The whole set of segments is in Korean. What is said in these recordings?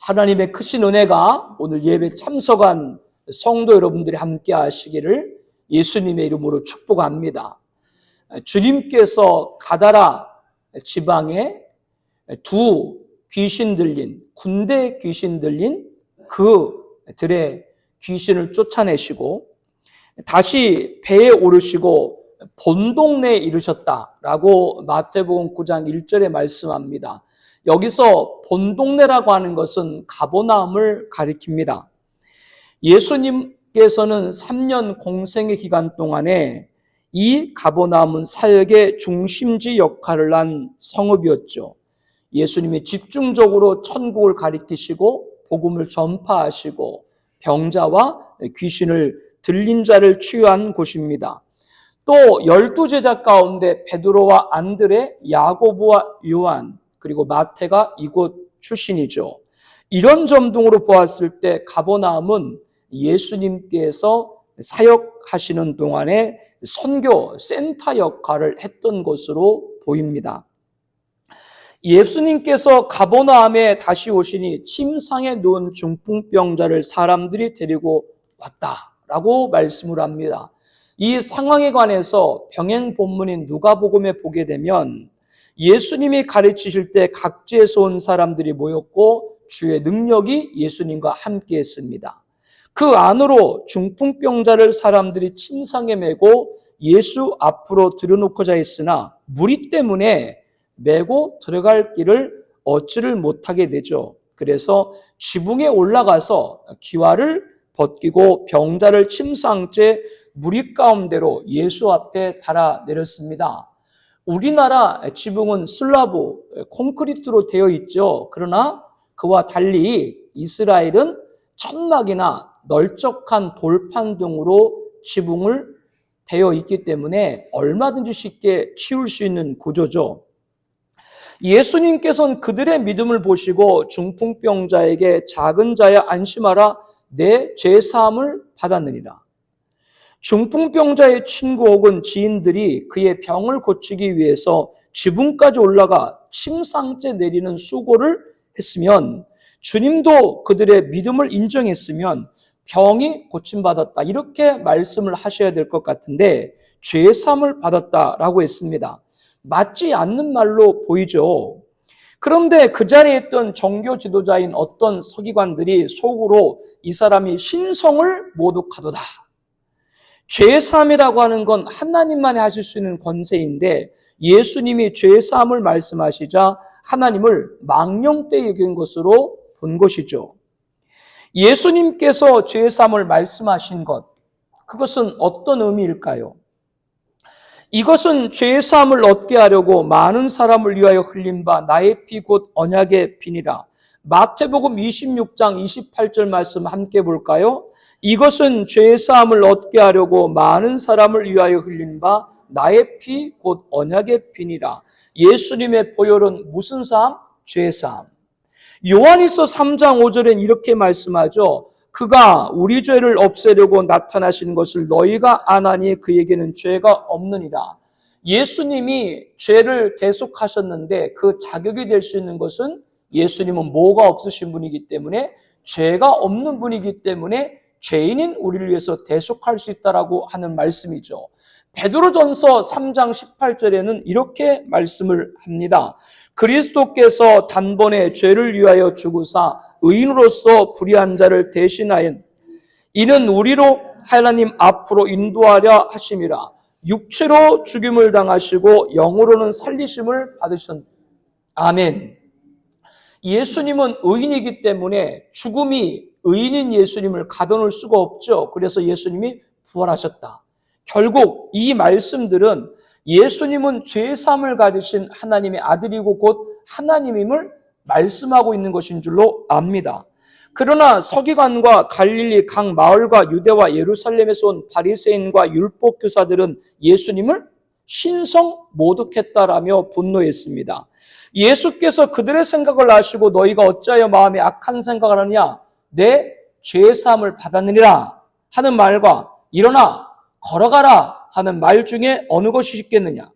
하나님의 크신 은혜가 오늘 예배 참석한 성도 여러분들이 함께 하시기를 예수님의 이름으로 축복합니다. 주님께서 가다라 지방에 두 귀신 들린, 군대 귀신 들린 그들의 귀신을 쫓아내시고 다시 배에 오르시고 본 동네에 이르셨다라고 마태복음 9장 1절에 말씀합니다. 여기서 본 동네라고 하는 것은 가버나움을 가리킵니다. 예수님께서는 3년 공생의 기간 동안에 이 가버나움은 사역의 중심지 역할을 한 성읍이었죠. 예수님이 집중적으로 천국을 가리키시고 복음을 전파하시고 병자와 귀신을 들린 자를 치유한 곳입니다. 또 12제자 가운데 베드로와 안드레, 야고보와 요한, 그리고 마태가 이곳 출신이죠. 이런 점 등으로 보았을 때 가버나움은 예수님께서 사역하시는 동안에 선교 센터 역할을 했던 것으로 보입니다. 예수님께서 가버나움에 다시 오시니 침상에 누운 중풍병자를 사람들이 데리고 왔다라고 말씀을 합니다. 이 상황에 관해서 병행 본문인 누가복음에 보게 되면 예수님이 가르치실 때 각지에서 온 사람들이 모였고 주의 능력이 예수님과 함께 했습니다. 그 안으로 중풍병자를 사람들이 침상에 메고 예수 앞으로 들여놓고자 했으나 무리 때문에 메고 들어갈 길을 얻지를 못하게 되죠. 그래서 지붕에 올라가서 기와를 벗기고 병자를 침상째 무리 가운데로 예수 앞에 달아내렸습니다. 우리나라 지붕은 슬라브, 콘크리트로 되어 있죠. 그러나 그와 달리 이스라엘은 천막이나 널쩍한 돌판 등으로 지붕을 되어 있기 때문에 얼마든지 쉽게 치울 수 있는 구조죠. 예수님께서는 그들의 믿음을 보시고 중풍병자에게 작은 자야 안심하라 내 죄사함을 받았느니라. 중풍병자의 친구 혹은 지인들이 그의 병을 고치기 위해서 지붕까지 올라가 침상째 내리는 수고를 했으면 주님도 그들의 믿음을 인정했으면 병이 고침받았다 이렇게 말씀을 하셔야 될 것 같은데 죄사함을 받았다라고 했습니다. 맞지 않는 말로 보이죠. 그런데 그 자리에 있던 종교 지도자인 어떤 서기관들이 속으로 이 사람이 신성을 모독하도다. 죄사함이라고 하는 건 하나님만이 하실 수 있는 권세인데 예수님이 죄사함을 말씀하시자 하나님을 망령되이 여긴 것으로 본 것이죠. 예수님께서 죄사함을 말씀하신 것, 그것은 어떤 의미일까요? 이것은 죄사함을 얻게 하려고 많은 사람을 위하여 흘린 바 나의 피 곧 언약의 피니라. 마태복음 26장 28절 말씀 함께 볼까요? 이것은 죄사함을 얻게 하려고 많은 사람을 위하여 흘린 바 나의 피 곧 언약의 피니라. 예수님의 보혈은 무슨 사함? 죄사함. 요한일서 3장 5절엔 이렇게 말씀하죠. 그가 우리 죄를 없애려고 나타나신 것을 너희가 아나니 그에게는 죄가 없느니라. 예수님이 죄를 대속하셨는데 그 자격이 될 수 있는 것은 예수님은 뭐가 없으신 분이기 때문에 죄가 없는 분이기 때문에 죄인인 우리를 위해서 대속할 수 있다라고 하는 말씀이죠. 베드로전서 3장 18절에는 이렇게 말씀을 합니다. 그리스도께서 단번에 죄를 위하여 죽으사 의인으로서 불의한 자를 대신하여 이는 우리로 하나님 앞으로 인도하려 하심이라. 육체로 죽임을 당하시고 영으로는 살리심을 받으셨다. 아멘. 예수님은 의인이기 때문에 죽음이 의인인 예수님을 가둬놓을 수가 없죠. 그래서 예수님이 부활하셨다. 결국 이 말씀들은 예수님은 죄사함을 가지신 하나님의 아들이고 곧 하나님임을 말씀하고 있는 것인 줄로 압니다. 그러나 서기관과 갈릴리 각 마을과 유대와 예루살렘에서 온 바리새인과 율법교사들은 예수님을 신성 모독했다라며 분노했습니다. 예수께서 그들의 생각을 아시고 너희가 어찌하여 마음에 악한 생각을 하느냐 내 죄사함을 받았느니라 하는 말과 일어나 걸어가라 하는 말 중에 어느 것이 쉽겠느냐?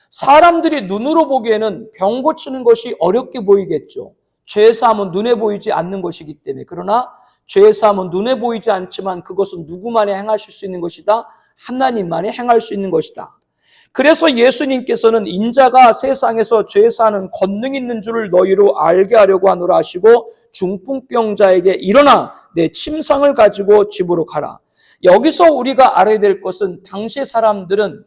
사람들이 눈으로 보기에는 병 고치는 것이 어렵게 보이겠죠. 죄사함은 눈에 보이지 않는 것이기 때문에. 그러나 죄사함은 눈에 보이지 않지만 그것은 누구만이 행하실 수 있는 것이다? 하나님만이 행할 수 있는 것이다. 그래서 예수님께서는 인자가 세상에서 죄사하는 권능이 있는 줄을 너희로 알게 하려고 하노라 하시고 중풍병자에게 일어나 내 침상을 가지고 집으로 가라. 여기서 우리가 알아야 될 것은 당시 사람들은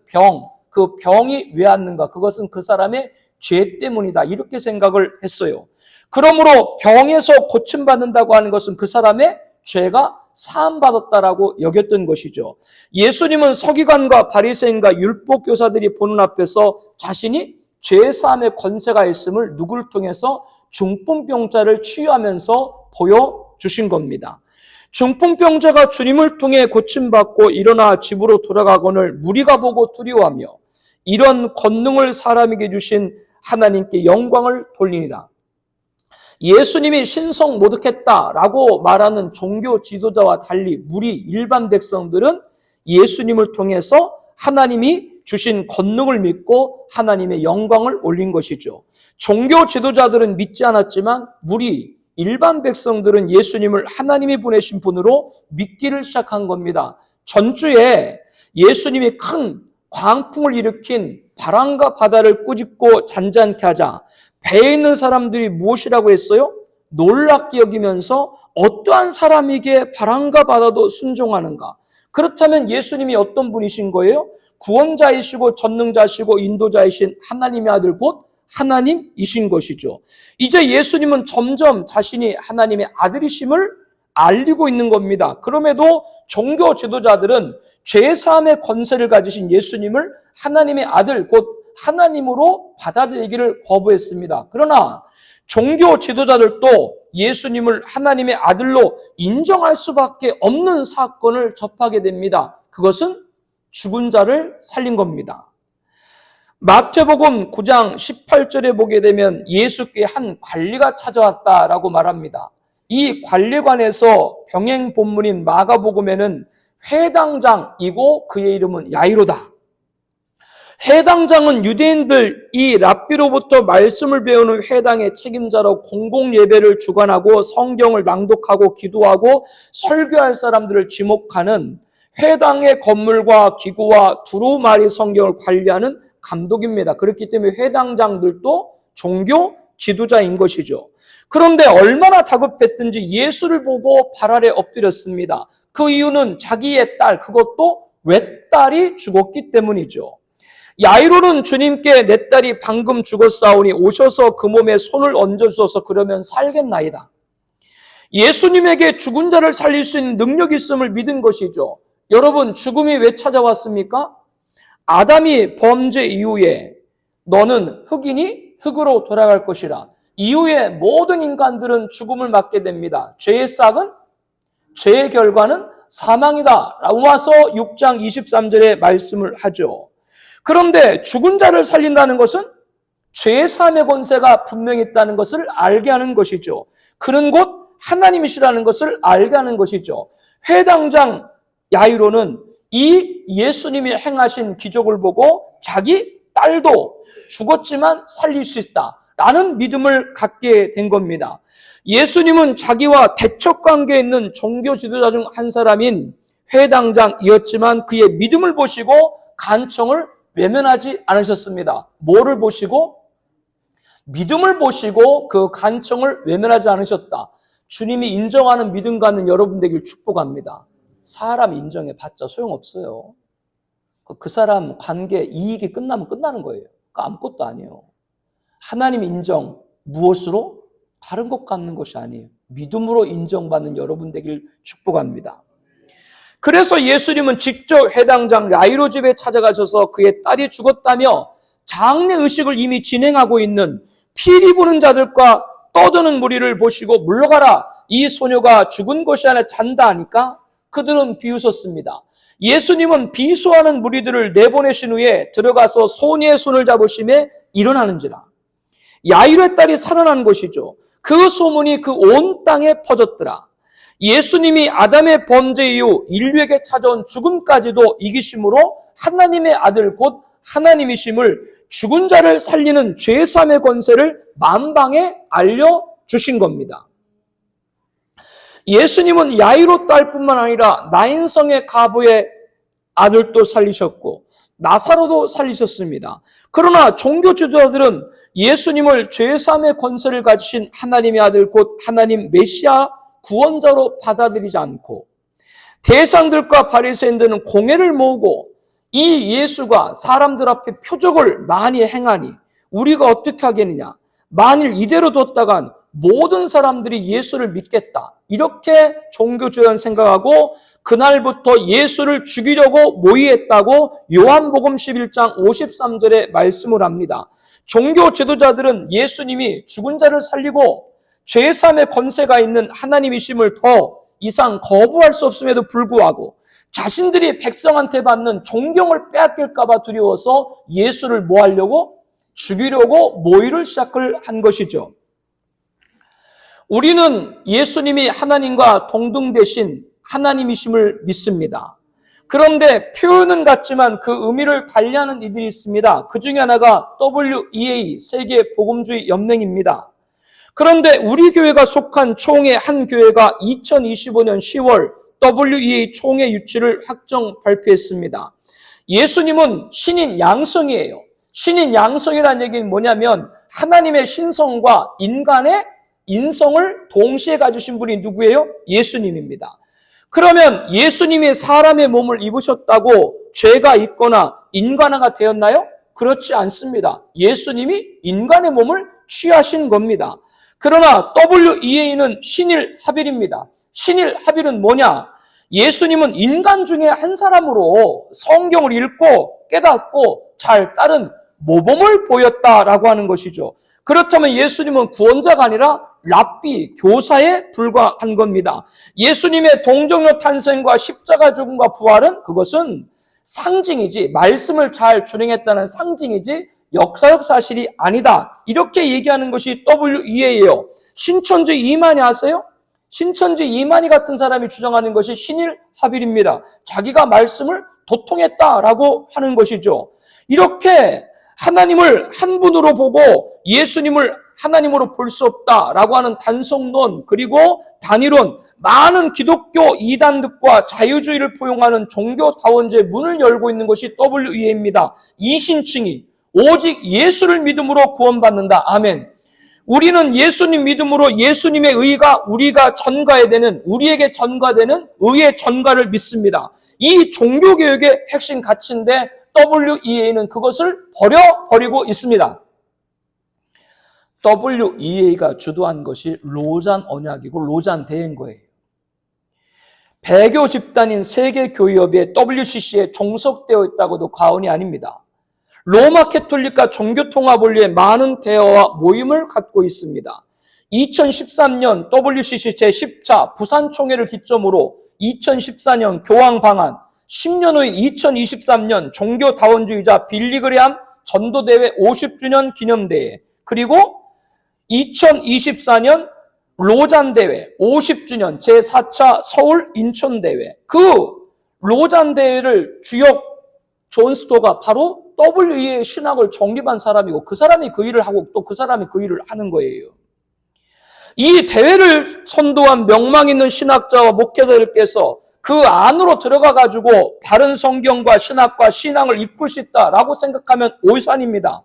그 병이 왜 왔는가? 그것은 그 사람의 죄 때문이다. 이렇게 생각을 했어요. 그러므로 병에서 고침받는다고 하는 것은 그 사람의 죄가 사함받았다라고 여겼던 것이죠. 예수님은 서기관과 바리새인과 율법교사들이 보는 앞에서 자신이 죄사함의 권세가 있음을 누구를 통해서 중풍병자를 치유하면서 보여주신 겁니다. 중풍병자가 주님을 통해 고침받고 일어나 집으로 돌아가거늘 무리가 보고 두려워하며 이런 권능을 사람에게 주신 하나님께 영광을 돌리니라. 예수님이 신성 모독했다라고 말하는 종교 지도자와 달리 일반 백성들은 예수님을 통해서 하나님이 주신 권능을 믿고 하나님의 영광을 올린 것이죠. 종교 지도자들은 믿지 않았지만 일반 백성들은 예수님을 하나님이 보내신 분으로 믿기를 시작한 겁니다. 전주에 예수님이 큰 광풍을 일으킨 바람과 바다를 꾸짖고 잔잔케 하자 배에 있는 사람들이 무엇이라고 했어요? 놀랍게 여기면서 어떠한 사람에게 바람과 바다도 순종하는가? 그렇다면 예수님이 어떤 분이신 거예요? 구원자이시고 전능자이시고 인도자이신 하나님의 아들 곧 하나님이신 것이죠. 이제 예수님은 점점 자신이 하나님의 아들이심을 알리고 있는 겁니다. 그럼에도 종교 지도자들은 죄사함의 권세를 가지신 예수님을 하나님의 아들 곧 하나님으로 받아들이기를 거부했습니다. 그러나 종교 지도자들도 예수님을 하나님의 아들로 인정할 수밖에 없는 사건을 접하게 됩니다. 그것은 죽은 자를 살린 겁니다. 마태복음 9장 18절에 보게 되면 예수께 한 관리가 찾아왔다라고 말합니다. 이 관리관에서 병행 본문인 마가복음에는 회당장이고 그의 이름은 야이로다. 회당장은 유대인들 이 랍비로부터 말씀을 배우는 회당의 책임자로 공공 예배를 주관하고 성경을 낭독하고 기도하고 설교할 사람들을 지목하는 회당의 건물과 기구와 두루마리 성경을 관리하는 감독입니다. 그렇기 때문에 회당장들도 종교 지도자인 것이죠. 그런데 얼마나 다급했든지 예수를 보고 발 아래 엎드렸습니다. 그 이유는 자기의 딸, 그것도 외딸이 죽었기 때문이죠. 야이로는 주님께 내 딸이 방금 죽었사오니 오셔서 그 몸에 손을 얹어주셔서 그러면 살겠나이다. 예수님에게 죽은 자를 살릴 수 있는 능력이 있음을 믿은 것이죠. 여러분, 죽음이 왜 찾아왔습니까? 아담이 범죄 이후에 너는 흑이니 흑으로 돌아갈 것이라. 이후에 모든 인간들은 죽음을 맞게 됩니다. 죄의 싹은, 죄의 결과는 사망이다. 로마서 6장 23절에 말씀을 하죠. 그런데 죽은 자를 살린다는 것은 죄의 사함의 권세가 분명히 있다는 것을 알게 하는 것이죠. 그는 곧 하나님이시라는 것을 알게 하는 것이죠. 회당장 야이로는 이 예수님이 행하신 기적을 보고 자기 딸도 죽었지만 살릴 수 있다라는 믿음을 갖게 된 겁니다. 예수님은 자기와 대척관계에 있는 종교 지도자 중 한 사람인 회당장이었지만 그의 믿음을 보시고 간청을 외면하지 않으셨습니다. 뭐를 보시고? 믿음을 보시고 그 간청을 외면하지 않으셨다. 주님이 인정하는 믿음 갖는 여러분 되길 축복합니다. 사람 인정해봤자 소용없어요. 그 사람 관계 이익이 끝나면 끝나는 거예요. 아무것도 아니에요. 하나님 인정 무엇으로? 다른 것 갖는 것이 아니에요. 믿음으로 인정받는 여러분 되길 축복합니다. 그래서 예수님은 직접 회당장 야이로 집에 찾아가셔서 그의 딸이 죽었다며 장례 의식을 이미 진행하고 있는 피리 부는 자들과 떠드는 무리를 보시고 물러가라. 이 소녀가 죽은 것이 아니라 잔다 하니까 그들은 비웃었습니다. 예수님은 비수하는 무리들을 내보내신 후에 들어가서 소녀의 손을 잡으심에 일어나는지라. 야이로의 딸이 살아난 것이죠. 그 소문이 그 온 땅에 퍼졌더라. 예수님이 아담의 범죄 이후 인류에게 찾아온 죽음까지도 이기심으로 하나님의 아들 곧 하나님이심을 죽은 자를 살리는 죄사함의 권세를 만방에 알려 주신 겁니다. 예수님은 야이로 딸뿐만 아니라 나인성의 과부의 아들도 살리셨고 나사로도 살리셨습니다. 그러나 종교 지도자들은 예수님을 죄사함의 권세를 가지신 하나님의 아들 곧 하나님 메시아 구원자로 받아들이지 않고 대상들과 바리새인들은 공회를 모으고 이 예수가 사람들 앞에 표적을 많이 행하니 우리가 어떻게 하겠느냐, 만일 이대로 뒀다간 모든 사람들이 예수를 믿겠다, 이렇게 종교주의자는 생각하고 그날부터 예수를 죽이려고 모의했다고 요한복음 11장 53절에 말씀을 합니다. 종교 지도자들은 예수님이 죽은 자를 살리고 죄사함의 권세가 있는 하나님이심을 더 이상 거부할 수 없음에도 불구하고 자신들이 백성한테 받는 존경을 빼앗길까 봐 두려워서 예수를 뭐 하려고? 죽이려고 모의를 시작을 한 것이죠. 우리는 예수님이 하나님과 동등되신 하나님이심을 믿습니다. 그런데 표현은 같지만 그 의미를 달리하는 이들이 있습니다. 그 중에 하나가 WEA 세계 복음주의 연맹입니다. 그런데 우리 교회가 속한 총회 한 교회가 2025년 10월 WEA 총회 유치를 확정 발표했습니다. 예수님은 신인 양성이에요. 신인 양성이라는 얘기는 뭐냐면 하나님의 신성과 인간의 인성을 동시에 가지신 분이 누구예요? 예수님입니다. 그러면 예수님이 사람의 몸을 입으셨다고 죄가 있거나 인간화가 되었나요? 그렇지 않습니다. 예수님이 인간의 몸을 취하신 겁니다. 그러나 WEA는 신일 하빌입니다. 신일 하빌은 뭐냐? 예수님은 인간 중에 한 사람으로 성경을 읽고 깨닫고 잘 따른 모범을 보였다라고 하는 것이죠. 그렇다면 예수님은 구원자가 아니라 랍비, 교사에 불과한 겁니다. 예수님의 동정녀 탄생과 십자가 죽음과 부활은 그것은 상징이지, 말씀을 잘 준행했다는 상징이지 역사적 사실이 아니다, 이렇게 얘기하는 것이 WEA예요. 신천지 이만희 아세요? 신천지 이만희 같은 사람이 주장하는 것이 신일 하빌입니다. 자기가 말씀을 도통했다라고 하는 것이죠. 이렇게 하나님을 한 분으로 보고 예수님을 하나님으로 볼 수 없다라고 하는 단속론, 그리고 단일론, 많은 기독교 이단들과 자유주의를 포용하는 종교다원제의 문을 열고 있는 것이 WEA입니다. 이신층이 오직 예수를 믿음으로 구원받는다. 아멘. 우리는 예수님 믿음으로 예수님의 의가 우리가 전가해야 되는, 우리에게 전가되는 의의 전가를 믿습니다. 이 종교개혁의 핵심 가치인데 WEA는 그것을 버리고 있습니다. WEA가 주도한 것이 로잔 언약이고 로잔 대회인 거예요. 배교 집단인 세계교회협의회 WCC에 종속되어 있다고도 과언이 아닙니다. 로마 캐톨릭과 종교통합을 위해 많은 대화와 모임을 갖고 있습니다. 2013년 WCC 제10차 부산총회를 기점으로 2014년 교황 방한, 10년 후 2023년 종교다원주의자 빌리그레암 전도대회 50주년 기념대회, 그리고 2024년 로잔대회 50주년 제4차 서울 인천대회, 그 로잔대회를 주역 존 스토가 바로 WEA의 신학을 정립한 사람이고 그 사람이 그 일을 하고 또 그 사람이 그 일을 하는 거예요. 이 대회를 선도한 명망 있는 신학자와 목회자들께서 그 안으로 들어가가지고 바른 성경과 신학과 신앙을 이끌 수 있다라고 생각하면 오산입니다.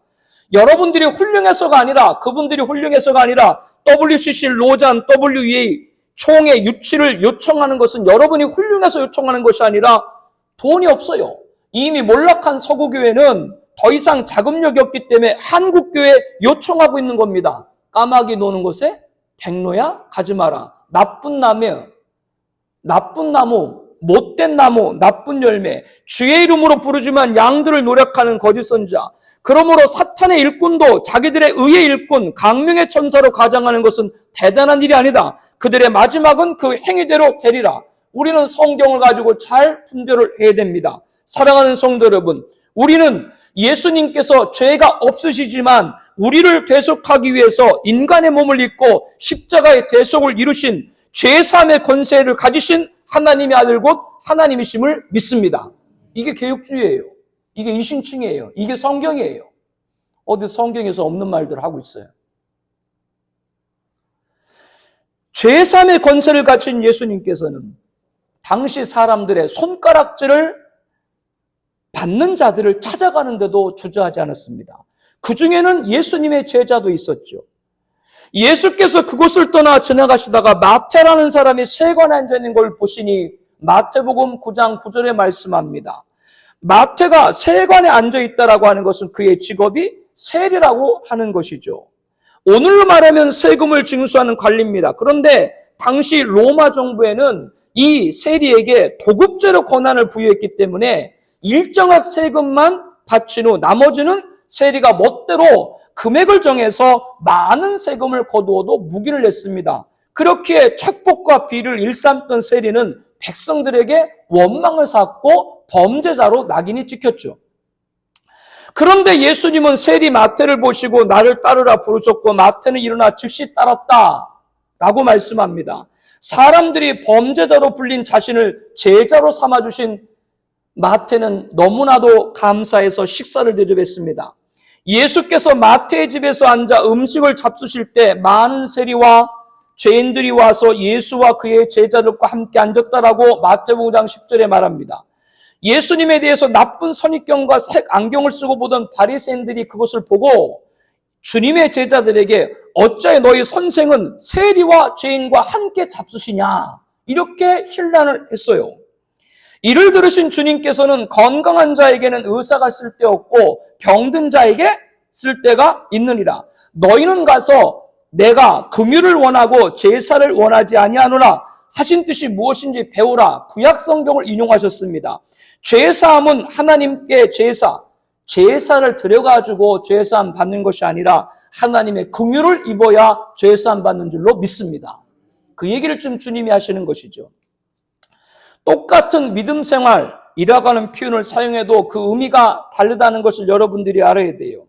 여러분들이 훌륭해서가 아니라, 그분들이 훌륭해서가 아니라 WCC, 로잔, WEA 총회 유치를 요청하는 것은 여러분이 훌륭해서 요청하는 것이 아니라 돈이 없어요. 이미 몰락한 서구교회는 더 이상 자금력이 없기 때문에 한국교회 요청하고 있는 겁니다. 까마귀 노는 곳에 백로야 가지 마라. 나쁜 나무, 못된 나무, 나쁜 열매, 주의 이름으로 부르지만 양들을 노력하는 거짓 선지자. 그러므로 사탄의 일꾼도 자기들의 의의 일꾼, 강명의 천사로 가장하는 것은 대단한 일이 아니다. 그들의 마지막은 그 행위대로 되리라. 우리는 성경을 가지고 잘 분별을 해야 됩니다. 사랑하는 성도 여러분, 우리는 예수님께서 죄가 없으시지만 우리를 대속하기 위해서 인간의 몸을 입고 십자가의 대속을 이루신 죄사함의 권세를 가지신 하나님의 아들 곧 하나님이심을 믿습니다. 이게 개혁주의예요. 이게 이신층이에요. 이게 성경이에요. 어디 성경에서 없는 말들을 하고 있어요. 제3의 권세를 가진 예수님께서는 당시 사람들의 손가락질을 받는 자들을 찾아가는데도 주저하지 않았습니다. 그 중에는 예수님의 제자도 있었죠. 예수께서 그곳을 떠나 지나가시다가 마태라는 사람이 세관에 앉아있는 걸 보시니 마태복음 9장 9절에 말씀합니다. 마태가 세관에 앉아있다라고 하는 것은 그의 직업이 세리라고 하는 것이죠. 오늘로 말하면 세금을 징수하는 관리입니다. 그런데 당시 로마 정부에는 이 세리에게 도급제로 권한을 부여했기 때문에 일정한 세금만 바친 후 나머지는 세리가 멋대로 금액을 정해서 많은 세금을 거두어도 무기를 냈습니다. 그렇게 착복과 비를 일삼던 세리는 백성들에게 원망을 샀고 범죄자로 낙인이 찍혔죠. 그런데 예수님은 세리 마태를 보시고 나를 따르라 부르셨고 마태는 일어나 즉시 따랐다라고 말씀합니다. 사람들이 범죄자로 불린 자신을 제자로 삼아주신 마태는 너무나도 감사해서 식사를 대접했습니다. 예수께서 마태의 집에서 앉아 음식을 잡수실 때 많은 세리와 죄인들이 와서 예수와 그의 제자들과 함께 앉았다라고 마태복음 5장 10절에 말합니다. 예수님에 대해서 나쁜 선입견과 색 안경을 쓰고 보던 바리새인들이 그것을 보고 주님의 제자들에게 어찌 너희 선생은 세리와 죄인과 함께 잡수시냐 이렇게 힐난을 했어요. 이를 들으신 주님께서는 건강한 자에게는 의사가 쓸데없고 병든 자에게 쓸데가 있느니라. 너희는 가서 내가 긍휼을 원하고 제사를 원하지 아니하노라 하신 뜻이 무엇인지 배우라. 구약 성경을 인용하셨습니다. 죄사함은 하나님께 제사를 드려가지고 죄사함 받는 것이 아니라 하나님의 긍휼을 입어야 죄사함 받는 줄로 믿습니다. 그 얘기를 좀 주님이 하시는 것이죠. 똑같은 믿음 생활이라고 하는 표현을 사용해도 그 의미가 다르다는 것을 여러분들이 알아야 돼요.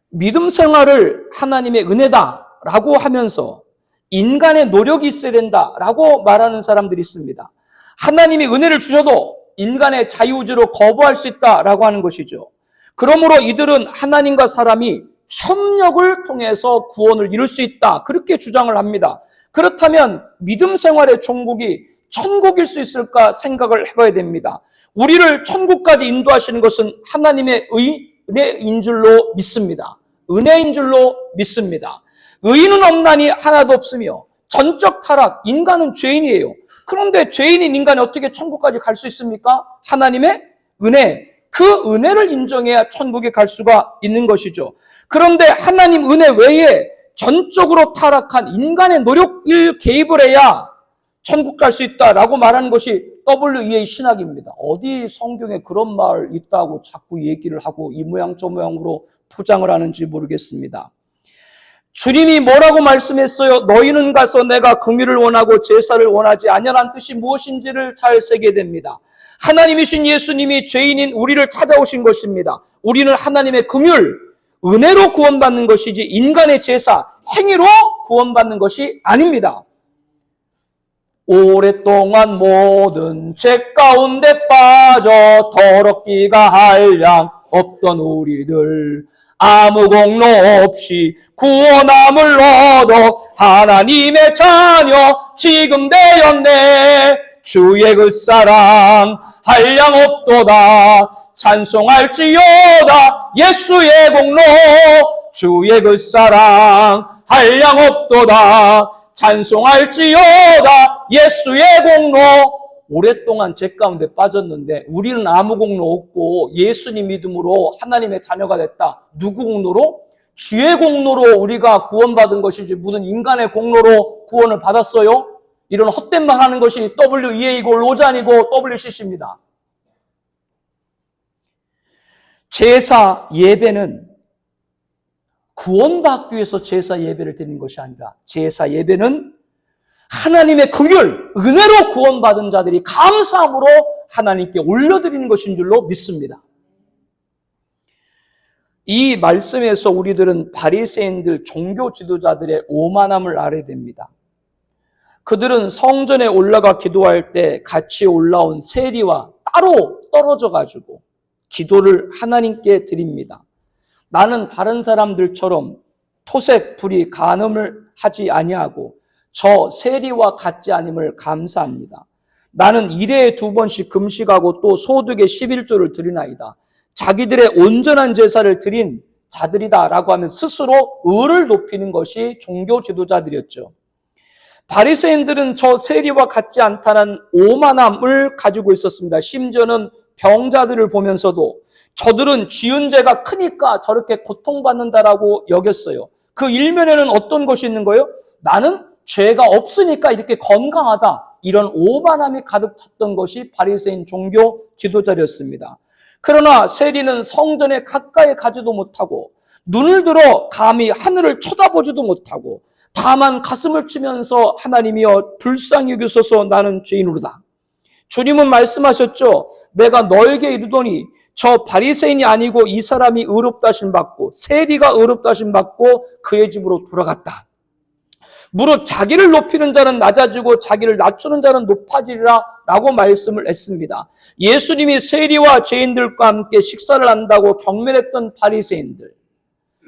믿음 생활을 하나님의 은혜다라고 하면서 인간의 노력이 있어야 된다라고 말하는 사람들이 있습니다. 하나님이 은혜를 주셔도 인간의 자유의지로 거부할 수 있다라고 하는 것이죠. 그러므로 이들은 하나님과 사람이 협력을 통해서 구원을 이룰 수 있다. 그렇게 주장을 합니다. 그렇다면 믿음 생활의 종국이 천국일 수 있을까 생각을 해봐야 됩니다. 우리를 천국까지 인도하시는 것은 하나님의 은혜인 줄로 믿습니다. 은혜인 줄로 믿습니다. 의인은 없나니 하나도 없으며 전적 타락, 인간은 죄인이에요. 그런데 죄인인 인간이 어떻게 천국까지 갈 수 있습니까? 하나님의 은혜, 그 은혜를 인정해야 천국에 갈 수가 있는 것이죠. 그런데 하나님 은혜 외에 전적으로 타락한 인간의 노력을 개입을 해야 천국 갈 수 있다라고 말하는 것이 WEA 신학입니다. 어디 성경에 그런 말 있다고 자꾸 얘기를 하고 이 모양 저 모양으로 포장을 하는지 모르겠습니다. 주님이 뭐라고 말씀했어요? 너희는 가서 내가 긍휼을 원하고 제사를 원하지 아니하라는 뜻이 무엇인지를 잘 새게 됩니다. 하나님이신 예수님이 죄인인 우리를 찾아오신 것입니다. 우리는 하나님의 긍휼, 은혜로 구원받는 것이지 인간의 제사, 행위로 구원받는 것이 아닙니다. 오랫동안 모든 죄 가운데 빠져 더럽기가 한량 없던 우리들 아무 공로 없이 구원함을 얻어 하나님의 자녀 지금 되었네. 주의 그 사랑 한량 없도다. 찬송할지어다 예수의 공로. 주의 그 사랑 한량 없도다. 찬송할지어다 예수의 공로. 오랫동안 죄 가운데 빠졌는데 우리는 아무 공로 없고 예수님 믿음으로 하나님의 자녀가 됐다. 누구 공로로? 주의 공로로 우리가 구원받은 것이지 무슨 인간의 공로로 구원을 받았어요? 이런 헛된 말 하는 것이 WEA이고 로잔이고 WCC입니다. 제사 예배는 구원받기 위해서 제사 예배를 드리는 것이 아니라 제사 예배는 하나님의 긍휼, 은혜로 구원받은 자들이 감사함으로 하나님께 올려드리는 것인 줄로 믿습니다. 이 말씀에서 우리들은 바리새인들, 종교 지도자들의 오만함을 알아야 됩니다. 그들은 성전에 올라가 기도할 때 같이 올라온 세리와 따로 떨어져 가지고 기도를 하나님께 드립니다. 나는 다른 사람들처럼 토색 불이 간음을 하지 아니하고 저 세리와 같지 아님을 감사합니다. 나는 일해에 2번씩 금식하고 또 소득의 11조를 드리나이다. 자기들의 온전한 제사를 드린 자들이다 라고 하면 스스로 의를 높이는 것이 종교 지도자들이었죠. 바리새인들은 저 세리와 같지 않다는 오만함을 가지고 있었습니다. 심지어는 병자들을 보면서도 저들은 지은 죄가 크니까 저렇게 고통받는다라고 여겼어요. 그 일면에는 어떤 것이 있는 거예요? 나는 죄가 없으니까 이렇게 건강하다. 이런 오만함이 가득 찼던 것이 바리새인 종교 지도자였습니다. 그러나 세리는 성전에 가까이 가지도 못하고 눈을 들어 감히 하늘을 쳐다보지도 못하고 다만 가슴을 치면서 하나님이여 불쌍히 여기소서 나는 죄인으로다. 주님은 말씀하셨죠. 내가 너에게 이르더니 저 바리새인이 아니고 이 사람이 의롭다 하심 받고 세리가 의롭다 하심 받고 그의 집으로 돌아갔다. 무릇 자기를 높이는 자는 낮아지고 자기를 낮추는 자는 높아지리라 라고 말씀을 했습니다. 예수님이 세리와 죄인들과 함께 식사를 한다고 경멸했던 바리새인들,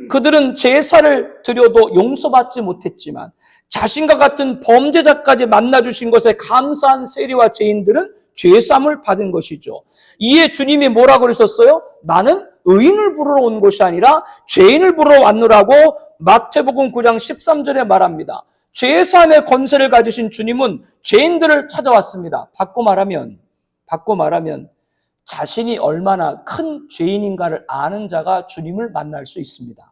그들은 제사를 드려도 용서받지 못했지만 자신과 같은 범죄자까지 만나주신 것에 감사한 세리와 죄인들은 죄사함을 받은 것이죠. 이에 주님이 뭐라고 그러셨어요? 나는 의인을 부르러 온 것이 아니라 죄인을 부르러 왔노라고 마태복음 9장 13절에 말합니다. 죄사함의 권세를 가지신 주님은 죄인들을 찾아왔습니다. 바꿔 말하면 자신이 얼마나 큰 죄인인가를 아는 자가 주님을 만날 수 있습니다.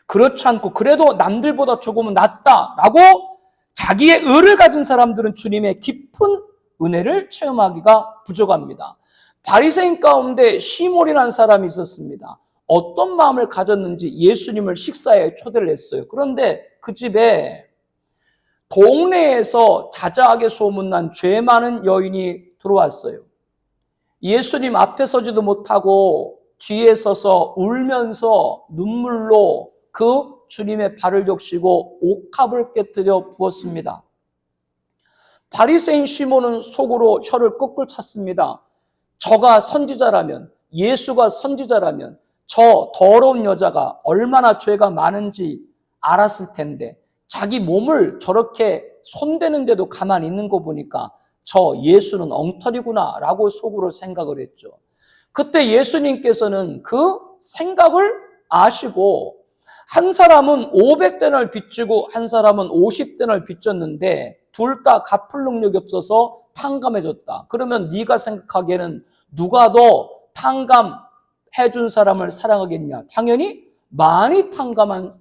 그렇지 않고 그래도 남들보다 조금은 낫다라고 자기의 의를 가진 사람들은 주님의 깊은 은혜를 체험하기가 부족합니다. 바리새인 가운데 시몬이라는 사람이 있었습니다. 어떤 마음을 가졌는지 예수님을 식사에 초대를 했어요. 그런데 그 집에 동네에서 자자하게 소문난 죄 많은 여인이 들어왔어요. 예수님 앞에 서지도 못하고 뒤에 서서 울면서 눈물로 그 주님의 발을 적시고 옥합을 깨뜨려 부었습니다. 바리새인 시몬은 속으로 혀를 꾹꾹 찼습니다. 저가 선지자라면, 예수가 선지자라면 저 더러운 여자가 얼마나 죄가 많은지 알았을 텐데 자기 몸을 저렇게 손대는데도 가만히 있는 거 보니까 저 예수는 엉터리구나 라고 속으로 생각을 했죠. 그때 예수님께서는 그 생각을 아시고 한 사람은 500데나리를 빚지고 한 사람은 50데나리를 빚졌는데 둘 다 갚을 능력이 없어서 탕감해줬다. 그러면 네가 생각하기에는 누가 더 탕감해준 사람을 사랑하겠냐? 당연히 많이 탕감한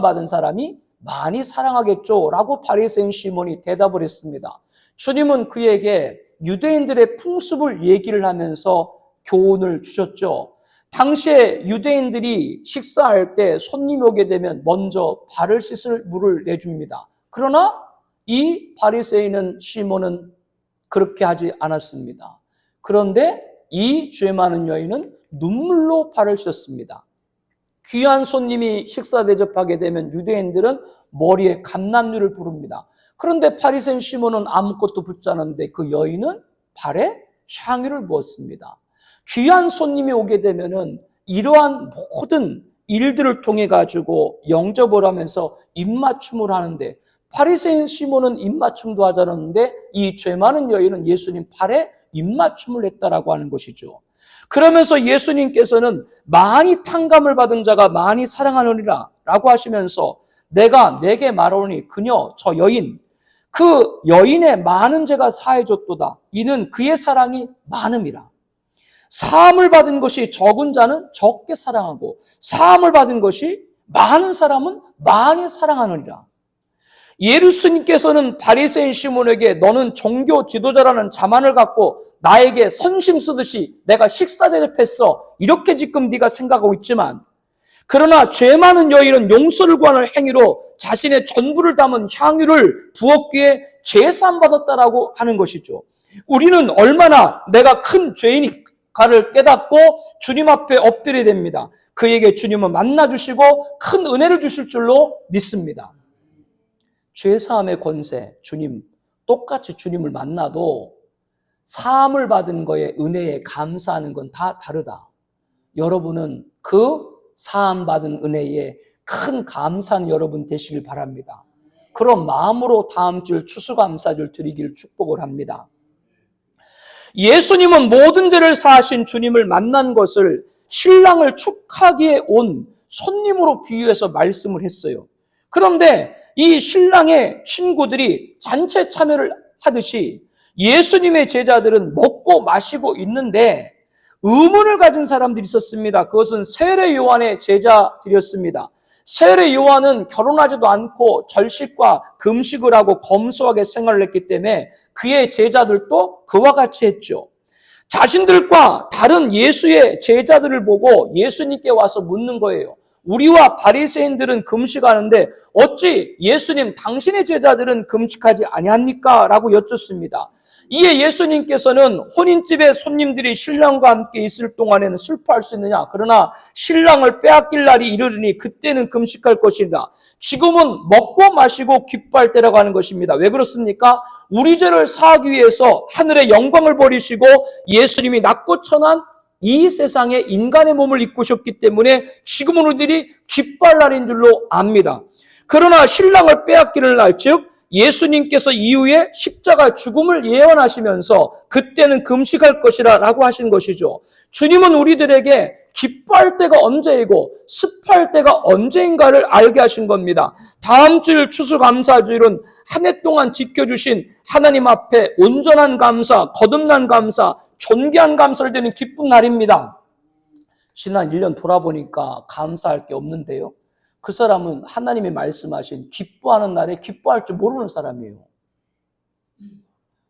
받은 사람이 많이 사랑하겠죠 라고 바리새인 시몬이 대답을 했습니다. 주님은 그에게 유대인들의 풍습을 얘기를 하면서 교훈을 주셨죠. 당시에 유대인들이 식사할 때 손님이 오게 되면 먼저 발을 씻을 물을 내줍니다. 그러나 이 바리새인은 시몬은 그렇게 하지 않았습니다. 그런데 이 죄 많은 여인은 눈물로 발을 씻었습니다. 귀한 손님이 식사 대접하게 되면 유대인들은 머리에 감람류를 부릅니다. 그런데 바리새인 시몬은 아무것도 붙지 않았는데 그 여인은 발에 향유를 부었습니다. 귀한 손님이 오게 되면은 이러한 모든 일들을 통해 가지고 영접을 하면서 입맞춤을 하는데 바리새인 시몬은 입맞춤도 하지 않았는데 이 죄 많은 여인은 예수님 발에 입맞춤을 했다라고 하는 것이죠. 그러면서 예수님께서는 많이 탕감을 받은 자가 많이 사랑하느니라 라고 하시면서 내가 내게 말하노니 그녀 저 여인 그 여인의 많은 죄가 사해졌도다. 이는 그의 사랑이 많음이라. 사함을 받은 것이 적은 자는 적게 사랑하고 사함을 받은 것이 많은 사람은 많이 사랑하느니라. 예수님께서는 바리새인 시몬에게 너는 종교 지도자라는 자만을 갖고 나에게 선심 쓰듯이 내가 식사 대접했어 이렇게 지금 네가 생각하고 있지만 그러나 죄 많은 여인은 용서를 구하는 행위로 자신의 전부를 담은 향유를 부었기에 제사함 받았다라고 하는 것이죠. 우리는 얼마나 내가 큰 죄인인가를 깨닫고 주님 앞에 엎드려야 됩니다. 그에게 주님은 만나주시고 큰 은혜를 주실 줄로 믿습니다. 죄사함의 권세, 주님, 똑같이 주님을 만나도 사함을 받은 거에 은혜에 감사하는 건 다 다르다. 여러분은 그 사함받은 은혜에 큰 감사한 여러분 되시길 바랍니다. 그런 마음으로 다음 주 추수감사절 드리길 축복을 합니다. 예수님은 모든 죄를 사하신 주님을 만난 것을 신랑을 축하기에 온 손님으로 비유해서 말씀을 했어요. 그런데 이 신랑의 친구들이 잔치 참여를 하듯이 예수님의 제자들은 먹고 마시고 있는데 의문을 가진 사람들이 있었습니다. 그것은 세례 요한의 제자들이었습니다. 세례 요한은 결혼하지도 않고 절식과 금식을 하고 검소하게 생활을 했기 때문에 그의 제자들도 그와 같이 했죠. 자신들과 다른 예수의 제자들을 보고 예수님께 와서 묻는 거예요. 우리와 바리새인들은 금식하는데 어찌 예수님 당신의 제자들은 금식하지 아니합니까? 라고 여쭙습니다. 이에 예수님께서는 혼인집에 손님들이 신랑과 함께 있을 동안에는 슬퍼할 수 있느냐? 그러나 신랑을 빼앗길 날이 이르리니 그때는 금식할 것이다. 지금은 먹고 마시고 기뻐할 때라고 하는 것입니다. 왜 그렇습니까? 우리 죄를 사하기 위해서 하늘의 영광을 버리시고 예수님이 낮고 천한 이 세상에 인간의 몸을 입고 오셨기 때문에 지금은 우리들이 기뻐할 날인 줄로 압니다. 그러나 신랑을 빼앗기는 날, 즉 예수님께서 이후에 십자가 죽음을 예언하시면서 그때는 금식할 것이라 라고 하신 것이죠. 주님은 우리들에게 기뻐할 때가 언제이고 습할 때가 언제인가를 알게 하신 겁니다. 다음 주일 추수감사주일은 한 해 동안 지켜주신 하나님 앞에 온전한 감사, 거듭난 감사, 존귀한 감사를 드리는 기쁜 날입니다. 지난 1년 돌아보니까 감사할 게 없는데요. 그 사람은 하나님이 말씀하신 기뻐하는 날에 기뻐할 줄 모르는 사람이에요.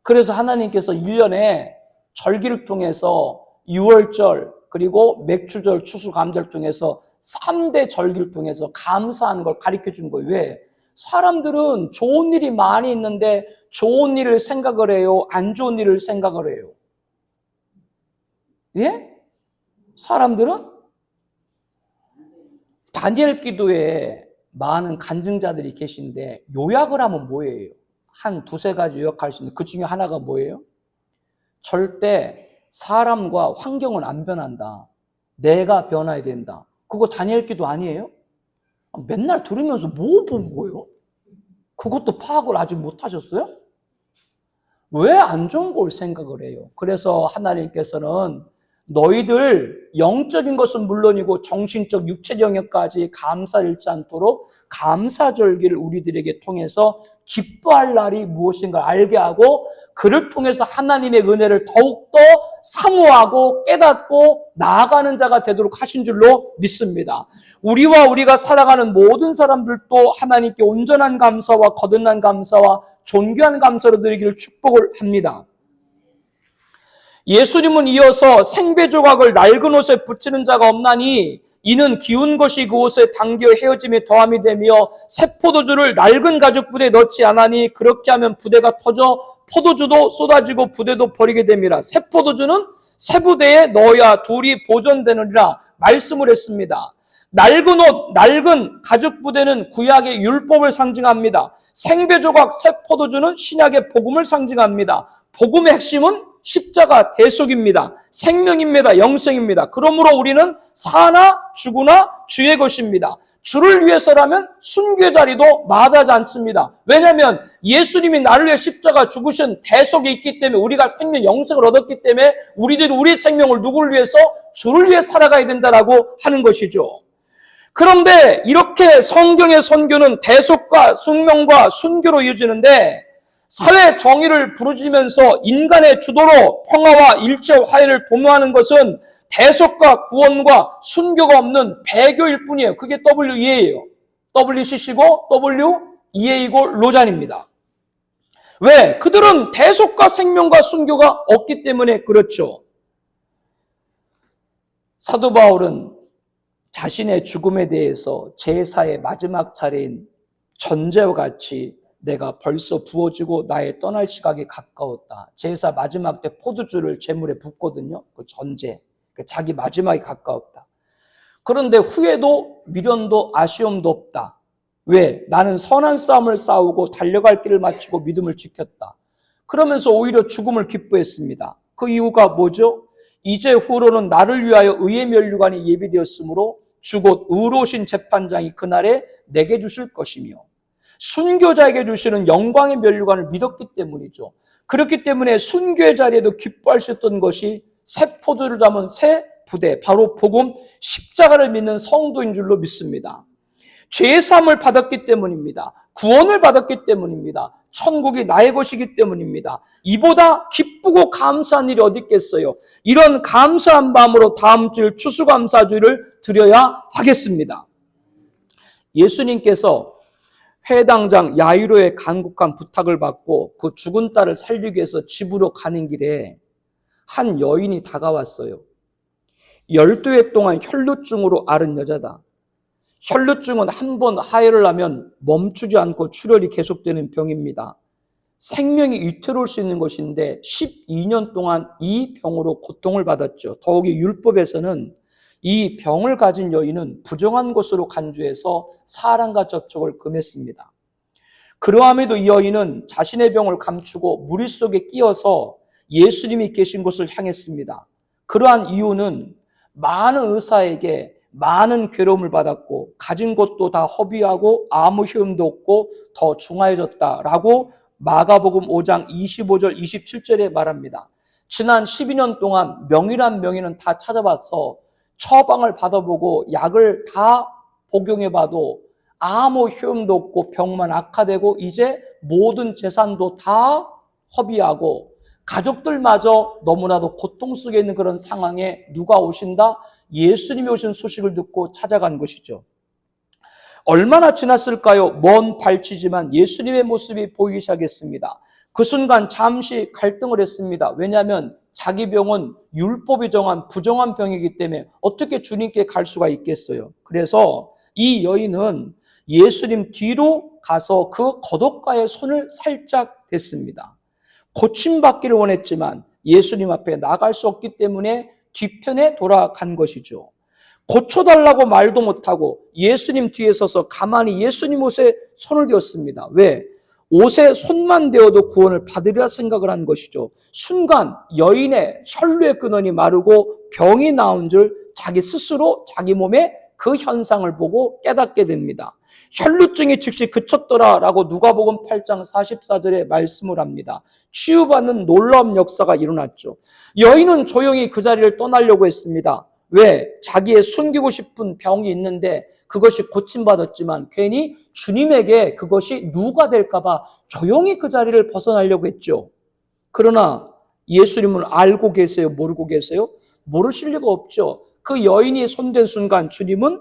그래서 하나님께서 1년에 절기를 통해서 6월절 그리고 맥추절, 추수감사를 통해서 3대 절기를 통해서 감사하는 걸 가르쳐 준 거예요. 왜? 사람들은 좋은 일이 많이 있는데 좋은 일을 생각을 해요? 안 좋은 일을 생각을 해요? 예? 사람들은 다니엘 기도에 많은 간증자들이 계신데 요약을 하면 뭐예요? 한 두세 가지 요약할 수 있는 그 중에 하나가 뭐예요? 절대 사람과 환경은 안 변한다. 내가 변해야 된다. 그거 다니엘 기도 아니에요? 맨날 들으면서 뭐 본 거예요? 그것도 파악을 아직 못 하셨어요? 왜 안 좋은 걸 생각을 해요? 그래서 하나님께서는 너희들 영적인 것은 물론이고 정신적 육체 영역까지 감사를 잃지 않도록 감사절기를 우리들에게 통해서 기뻐할 날이 무엇인가 알게 하고 그를 통해서 하나님의 은혜를 더욱더 사모하고 깨닫고 나아가는 자가 되도록 하신 줄로 믿습니다. 우리가 살아가는 모든 사람들도 하나님께 온전한 감사와 거듭난 감사와 존귀한 감사로 드리기를 축복을 합니다. 예수님은 이어서 생배 조각을 낡은 옷에 붙이는 자가 없나니 이는 기운 것이 그 옷에 당겨 헤어짐에 더함이 되며 새 포도주를 낡은 가죽 부대에 넣지 않으니 그렇게 하면 부대가 터져 포도주도 쏟아지고 부대도 버리게 됩니다. 새 포도주는 새 부대에 넣어야 둘이 보존되느니라 말씀을 했습니다. 낡은 옷, 낡은 가죽 부대는 구약의 율법을 상징합니다. 생배 조각, 새 포도주는 신약의 복음을 상징합니다. 복음의 핵심은 십자가 대속입니다. 생명입니다. 영생입니다. 그러므로 우리는 사나 죽으나 주의 것입니다. 주를 위해서라면 순교의 자리도 마다하지 않습니다. 왜냐하면 예수님이 나를 위해 십자가 죽으신 대속이 있기 때문에 우리가 생명 영생을 얻었기 때문에 우리들이 우리 생명을 누구를 위해서? 주를 위해 살아가야 된다라고 하는 것이죠. 그런데 이렇게 성경의 선교는 대속과 숙명과 순교로 이어지는데 사회 정의를 부르짖으면서 인간의 주도로 평화와 일체 화해를 도모하는 것은 대속과 구원과 순교가 없는 배교일 뿐이에요. 그게 WEA예요. WCC고 WEA이고 로잔입니다. 왜? 그들은 대속과 생명과 순교가 없기 때문에 그렇죠. 사도 바울은 자신의 죽음에 대해서 제사의 마지막 차례인 전제와 같이 내가 벌써 부어지고 나의 떠날 시각이 가까웠다. 제사 마지막 때 포도주를 제물에 붓거든요. 그 전제. 자기 마지막이 가까웠다. 그런데 후회도 미련도 아쉬움도 없다. 왜? 나는 선한 싸움을 싸우고 달려갈 길을 마치고 믿음을 지켰다. 그러면서 오히려 죽음을 기뻐했습니다. 그 이유가 뭐죠? 이제 후로는 나를 위하여 의의 면류관이 예비되었으므로 주곧 의로우신 재판장이 그날에 내게 주실 것이며 순교자에게 주시는 영광의 면류관을 믿었기 때문이죠. 그렇기 때문에 순교의 자리에도 기뻐할 수 있던 것이 새 포도를 담은 새 부대, 바로 복음 십자가를 믿는 성도인 줄로 믿습니다. 죄의 사함을 받았기 때문입니다. 구원을 받았기 때문입니다. 천국이 나의 것이기 때문입니다. 이보다 기쁘고 감사한 일이 어디 있겠어요? 이런 감사한 마음으로 다음 주일 추수감사주일을 드려야 하겠습니다. 예수님께서 회당장 야이로의 간곡한 부탁을 받고 그 죽은 딸을 살리기 위해서 집으로 가는 길에 한 여인이 다가왔어요. 12해 동안 혈루증으로 앓은 여자다. 혈루증은 한 번 하혈을 하면 멈추지 않고 출혈이 계속되는 병입니다. 생명이 위태로울 수 있는 것인데 12년 동안 이 병으로 고통을 받았죠. 더욱이 율법에서는 이 병을 가진 여인은 부정한 것으로 간주해서 사람과 접촉을 금했습니다. 그러함에도 이 여인은 자신의 병을 감추고 무리 속에 끼어서 예수님이 계신 곳을 향했습니다. 그러한 이유는 많은 의사에게 많은 괴로움을 받았고 가진 것도 다 허비하고 아무 효험도 없고 더 중하해졌다라고 마가복음 5장 25절 27절에 말합니다. 지난 12년 동안 명의란 명의는 다 찾아봐서 처방을 받아보고 약을 다 복용해봐도 아무 효험도 없고 병만 악화되고 이제 모든 재산도 다 허비하고 가족들마저 너무나도 고통 속에 있는 그런 상황에 누가 오신다? 예수님이 오신 소식을 듣고 찾아간 것이죠. 얼마나 지났을까요? 먼 발치지만 예수님의 모습이 보이기 시작했습니다. 그 순간 잠시 갈등을 했습니다. 왜냐하면 자기 병은 율법이 정한 부정한 병이기 때문에 어떻게 주님께 갈 수가 있겠어요. 그래서 이 여인은 예수님 뒤로 가서 그 겉옷가에 손을 살짝 댔습니다. 고침받기를 원했지만 예수님 앞에 나갈 수 없기 때문에 뒤편에 돌아간 것이죠. 고쳐달라고 말도 못하고 예수님 뒤에 서서 가만히 예수님 옷에 손을 대었습니다. 왜? 옷에 손만 대어도 구원을 받으리라 생각을 한 것이죠. 순간 여인의 혈루의 근원이 마르고 병이 나온 줄 자기 스스로 자기 몸에 그 현상을 보고 깨닫게 됩니다. 혈루증이 즉시 그쳤더라라고 누가복음 8장 44절에 말씀을 합니다. 치유받는 놀라운 역사가 일어났죠. 여인은 조용히 그 자리를 떠나려고 했습니다. 왜? 자기의 숨기고 싶은 병이 있는데 그것이 고침받았지만 괜히 주님에게 그것이 누가 될까봐 조용히 그 자리를 벗어나려고 했죠. 그러나 예수님은 알고 계세요? 모르고 계세요? 모르실 리가 없죠. 그 여인이 손댄 순간 주님은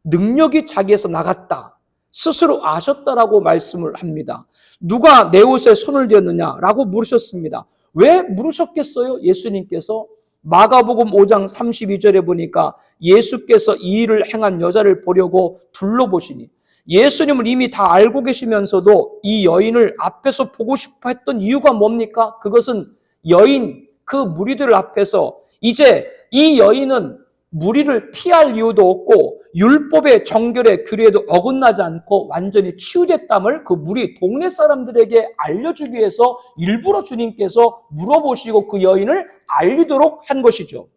능력이 자기에서 나갔다. 스스로 아셨다라고 말씀을 합니다. 누가 내 옷에 손을 대었느냐라고 물으셨습니다. 왜 물으셨겠어요? 예수님께서 마가복음 5장 32절에 보니까 예수께서 이 일을 행한 여자를 보려고 둘러보시니 예수님을 이미 다 알고 계시면서도 이 여인을 앞에서 보고 싶어 했던 이유가 뭡니까? 그것은 여인, 그 무리들 앞에서 이제 이 여인은 무리를 피할 이유도 없고 율법의 정결의 규례에도 어긋나지 않고 완전히 치유됐담을 그 무리 동네 사람들에게 알려주기 위해서 일부러 주님께서 물어보시고 그 여인을 알리도록 한 것이죠.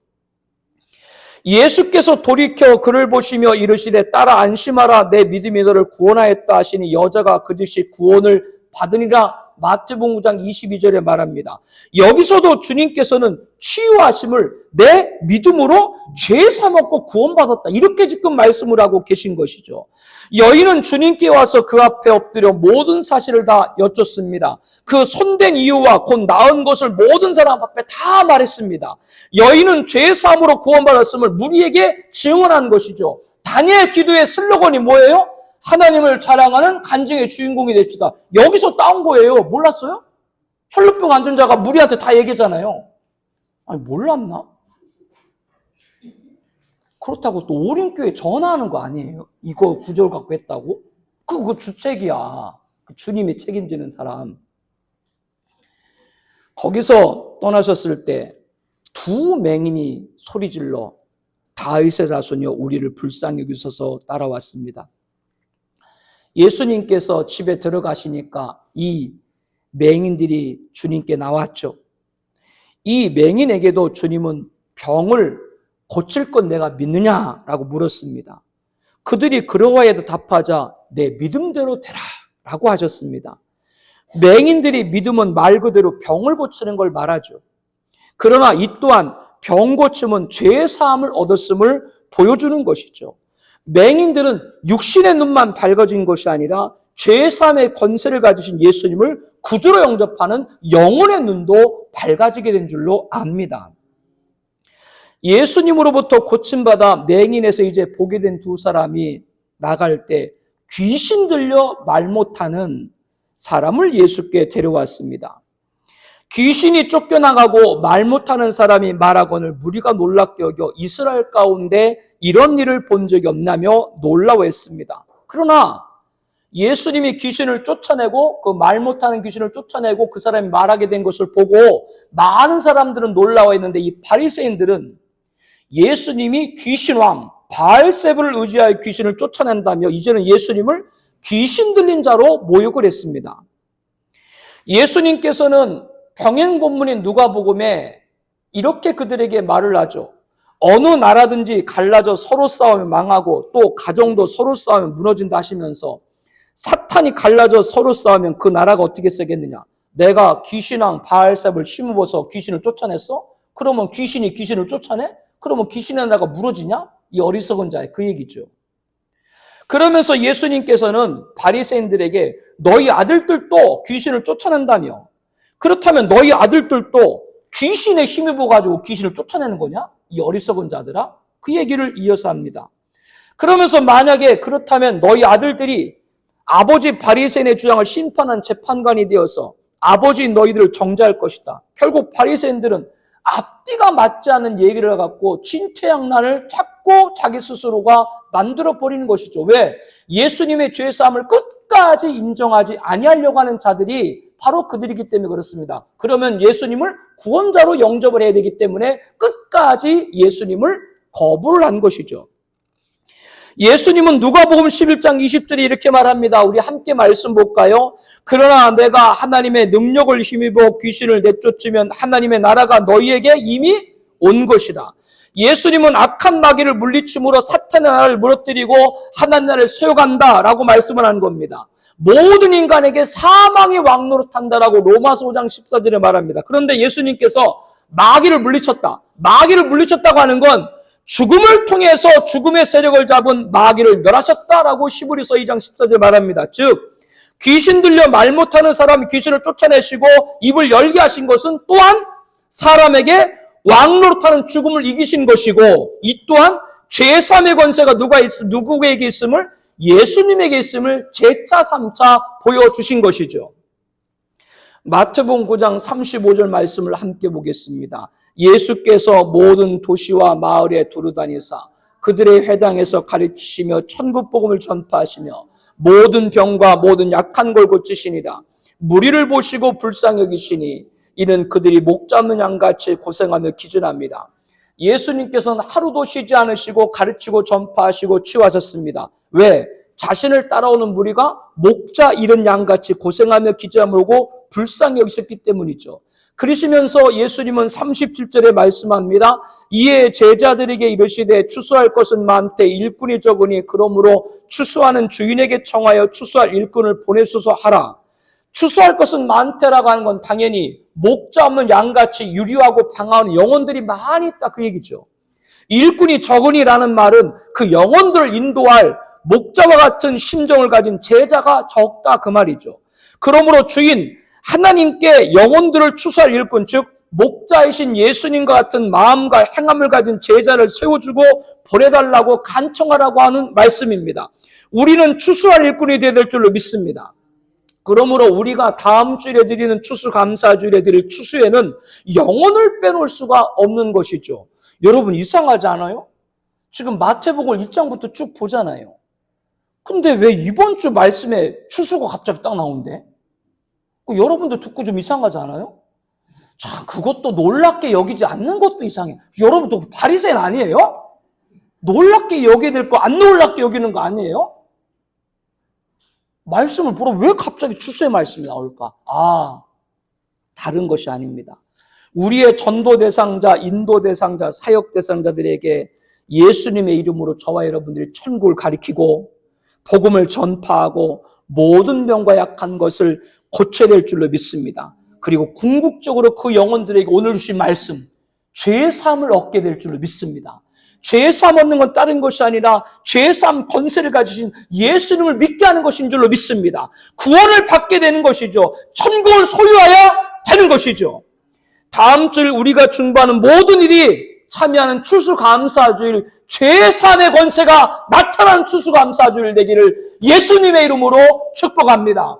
예수께서 돌이켜 그를 보시며 이르시되 딸아 안심하라 내 믿음이 너를 구원하였다 하시니 여자가 그 즉시 구원을 받으니라. 마태복음 9장 22절에 말합니다. 여기서도 주님께서는 치유하심을 내 믿음으로 죄 사먹고 구원받았다. 이렇게 지금 말씀을 하고 계신 것이죠. 여인은 주님께 와서 그 앞에 엎드려 모든 사실을 다 여쭙습니다. 그 손댄 이유와 곧 나은 것을 모든 사람 앞에 다 말했습니다. 여인은 죄 사함으로 구원받았음을 무리에게 증언한 것이죠. 다니엘 기도의 슬로건이 뭐예요? 하나님을 자랑하는 간증의 주인공이 됩시다. 여기서 따온 거예요. 몰랐어요? 혈루병 앓은 자가 무리한테 다 얘기하잖아요. 아니 몰랐나? 그렇다고 또 오륜교회 전화하는 거 아니에요? 이거 구절 갖고 했다고? 그거 주책이야. 주님이 책임지는 사람. 거기서 떠나셨을 때 두 맹인이 소리질러 다윗의 자손이여 우리를 불쌍히 여기소서 따라왔습니다. 예수님께서 집에 들어가시니까 이 맹인들이 주님께 나왔죠. 이 맹인에게도 주님은 병을 고칠 건 내가 믿느냐라고 물었습니다. 그들이 그러하여도 답하자 내 믿음대로 되라 라고 하셨습니다. 맹인들이 믿음은 말 그대로 병을 고치는 걸 말하죠. 그러나 이 또한 병 고침은 죄 사함을 얻었음을 보여주는 것이죠. 맹인들은 육신의 눈만 밝아진 것이 아니라 죄 사함의 권세를 가지신 예수님을 구주로 영접하는 영혼의 눈도 밝아지게 된 줄로 압니다. 예수님으로부터 고침받아 맹인에서 이제 보게 된 두 사람이 나갈 때 귀신 들려 말 못하는 사람을 예수께 데려왔습니다. 귀신이 쫓겨나가고 말 못하는 사람이 말하거늘 무리가 놀랍게 여겨 이스라엘 가운데 이런 일을 본 적이 없나며 놀라워했습니다. 그러나 예수님이 귀신을 쫓아내고 그 말 못하는 귀신을 쫓아내고 그 사람이 말하게 된 것을 보고 많은 사람들은 놀라워했는데 이 바리새인들은 예수님이 귀신왕 바알세불을 의지하여 귀신을 쫓아낸다며 이제는 예수님을 귀신 들린 자로 모욕을 했습니다. 예수님께서는 병행본문인 누가복음에 이렇게 그들에게 말을 하죠. 어느 나라든지 갈라져 서로 싸우면 망하고 또 가정도 서로 싸우면 무너진다 하시면서 사탄이 갈라져 서로 싸우면 그 나라가 어떻게 쓰겠느냐. 내가 귀신왕 바알세불 힘입어서 귀신을 쫓아냈어? 그러면 귀신이 귀신을 쫓아내? 그러면 귀신의 나라가 무너지냐? 이 어리석은 자의 그 얘기죠. 그러면서 예수님께서는 바리새인들에게 너희 아들들도 귀신을 쫓아낸다며 그렇다면 너희 아들들도 귀신에 힘입어가지고 귀신을 쫓아내는 거냐? 이 어리석은 자들아? 그 얘기를 이어서 합니다. 그러면서 만약에 그렇다면 너희 아들들이 아버지 바리새인의 주장을 심판한 재판관이 되어서 아버지 너희들을 정죄할 것이다. 결국 바리새인들은 앞뒤가 맞지 않는 얘기를 갖고 진퇴양난을 자꾸 자기 스스로가 만들어버리는 것이죠. 왜? 예수님의 죄사함을 끝까지 인정하지 아니하려고 하는 자들이 바로 그들이기 때문에 그렇습니다. 그러면 예수님을 구원자로 영접을 해야 되기 때문에 끝까지 예수님을 거부를 한 것이죠. 예수님은 누가복음 11장 20절에 이렇게 말합니다. 우리 함께 말씀 볼까요? 그러나 내가 하나님의 능력을 힘입어 귀신을 내쫓으면 하나님의 나라가 너희에게 이미 온 것이다. 예수님은 악한 마귀를 물리침으로 사탄의 나라를 무너뜨리고 하나님의 나라를 세워간다라고 말씀을 한 겁니다. 모든 인간에게 사망의 왕노릇한다라고 로마서 5장 14절에 말합니다. 그런데 예수님께서 마귀를 물리쳤다. 마귀를 물리쳤다고 하는 건 죽음을 통해서 죽음의 세력을 잡은 마귀를 멸하셨다라고 히브리서 2장 14절에 말합니다. 즉 귀신 들려 말 못하는 사람이 귀신을 쫓아내시고 입을 열게 하신 것은 또한 사람에게 왕노릇하는 죽음을 이기신 것이고 이 또한 죄사함의 권세가 누구에게 있음을 예수님에게 있음을 재차 3차 보여주신 것이죠. 마태복음 9장 35절 말씀을 함께 보겠습니다. 예수께서 모든 도시와 마을에 두루다니사 그들의 회당에서 가르치시며 천국 복음을 전파하시며 모든 병과 모든 약한 걸 고치시니라. 무리를 보시고 불쌍히 여기시니 이는 그들이 목 잡는 양같이 고생하며 기준합니다. 예수님께서는 하루도 쉬지 않으시고 가르치고 전파하시고 치유하셨습니다. 왜? 자신을 따라오는 무리가 목자 잃은 양같이 고생하며 기준하고 불쌍히 여기셨기 때문이죠. 그러시면서 예수님은 37절에 말씀합니다. 이에 제자들에게 이르시되 추수할 것은 많되 일꾼이 적으니 그러므로 추수하는 주인에게 청하여 추수할 일꾼을 보내소서 하라. 추수할 것은 많대라고 하는 건 당연히 목자 없는 양같이 유리하고 방황하는 영혼들이 많이 있다 그 얘기죠. 일꾼이 적으니라는 말은 그 영혼들을 인도할 목자와 같은 심정을 가진 제자가 적다 그 말이죠. 그러므로 주인 하나님께 영혼들을 추수할 일꾼 즉 목자이신 예수님과 같은 마음과 행함을 가진 제자를 세워주고 보내달라고 간청하라고 하는 말씀입니다. 우리는 추수할 일꾼이 되어야 될 줄로 믿습니다. 그러므로 우리가 다음 주일에 드리는 추수감사주일에 드릴 추수에는 영혼을 빼놓을 수가 없는 것이죠. 여러분 이상하지 않아요? 지금 마태복음 1장부터 쭉 보잖아요. 근데 왜 이번 주 말씀에 추수가 갑자기 딱 나온대? 여러분도 듣고 좀 이상하지 않아요? 자, 그것도 놀랍게 여기지 않는 것도 이상해. 여러분도 바리새인 아니에요? 놀랍게 여겨야 될 거 안 놀랍게 여기는 거 아니에요? 말씀을 보러 왜 갑자기 추수의 말씀이 나올까? 다른 것이 아닙니다. 우리의 전도 대상자, 인도 대상자, 사역 대상자들에게 예수님의 이름으로 저와 여러분들이 천국을 가리키고 복음을 전파하고 모든 병과 약한 것을 고쳐야 될 줄로 믿습니다. 그리고 궁극적으로 그 영혼들에게 오늘 주신 말씀, 죄사함을 얻게 될 줄로 믿습니다. 죄사함 얻는 건 다른 것이 아니라 죄사함 권세를 가지신 예수님을 믿게 하는 것인 줄로 믿습니다. 구원을 받게 되는 것이죠. 천국을 소유하여 되는 것이죠. 다음 주일 우리가 준비하는 모든 일이 참여하는 추수감사주일, 죄사함의 권세가 나타난 추수감사주일 되기를 예수님의 이름으로 축복합니다.